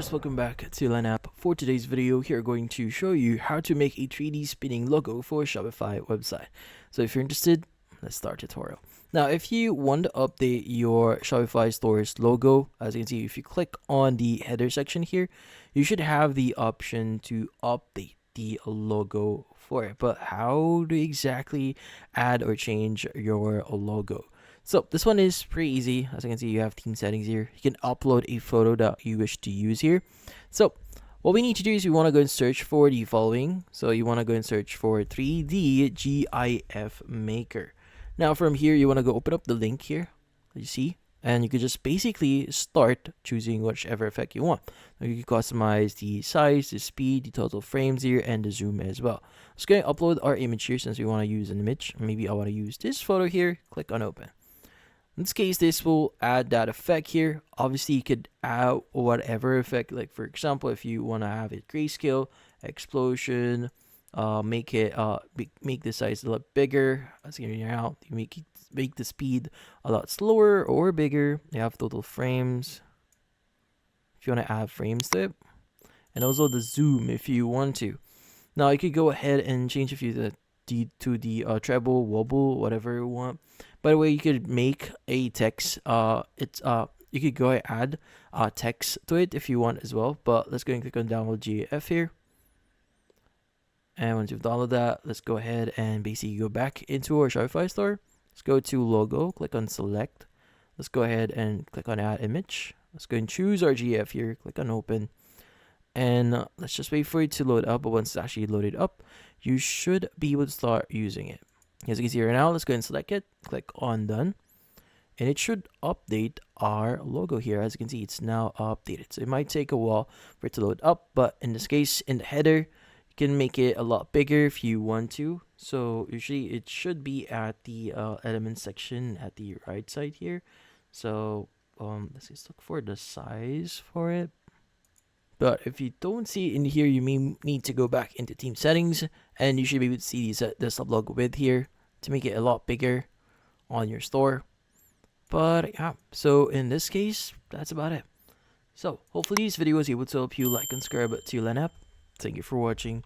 stars, welcome back to Lineup. For today's video, here we're going to show you how to make a 3D spinning logo for a Shopify website. So if you're interested, let's start tutorial. Now, if you want to update your Shopify store's logo, as you can see, if you click on the header section here, you should have the option to update the logo for it. But how do you exactly add or change your logo? So this one is pretty easy. As you can see, you have theme settings here. You can upload a photo that you wish to use here. So what we need to do is we want to go and search for the following. So you want to go and search for 3D GIF Maker. Now from here, you want to go open up the link here, you see, and you could just basically start choosing whichever effect you want. Now you can customize the size, the speed, the total frames here, and the zoom as well. Let's go and upload our image here since we want to use an image. Maybe I want to use this photo here. Click on open. In this case, this will add that effect here. Obviously, you could add whatever effect. Like for example, if you want to have it grayscale, explosion, make the size a lot bigger. As you can out, you make the speed a lot slower or bigger. You have total frames. If you want to add frames to it, and also the zoom if you want to. Now you could go ahead and change if you to the treble, wobble, whatever you want. By the way, you could make a text. You could go ahead add text to it if you want as well. But let's go and click on download GIF here. And once you've downloaded that, let's go ahead and basically go back into our Shopify store. Let's go to logo, click on select. Let's go ahead and click on add image. Let's go and choose our GIF here. Click on open. And let's just wait for it to load up. But once it's actually loaded up, you should be able to start using it. As you can see right now, let's go and select it. Click on done. And it should update our logo here. As you can see, it's now updated. So it might take a while for it to load up. But in this case, in the header, you can make it a lot bigger if you want to. So usually it should be at the element section at the right side here. So let's just look for the size for it. But if you don't see it in here, you may need to go back into theme settings, and you should be able to see the sub logo width here to make it a lot bigger on your store. But yeah, so in this case, that's about it. So hopefully this video was able to help you like and subscribe to LenApp. Thank you for watching.